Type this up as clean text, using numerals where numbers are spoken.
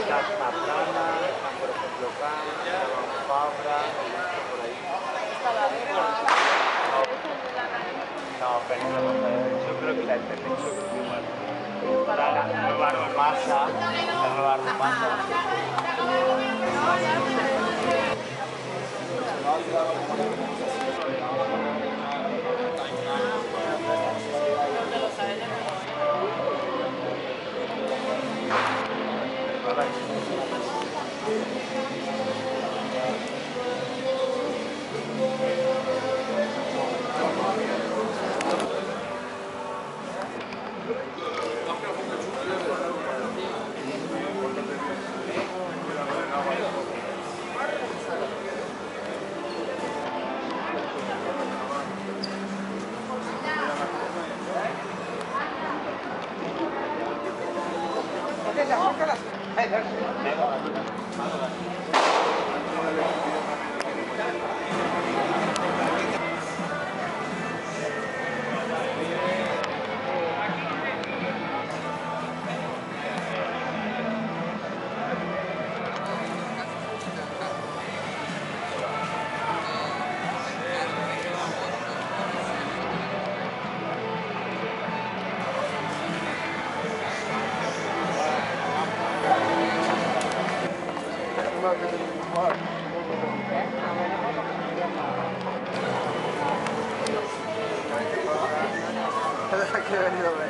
Maplana, por ejemplo, Can, Fabra, por ahí. No, pero yo creo que la del techo creo que igual. La nueva Rumasa, la nueva Rumasa. Que he venido a ver.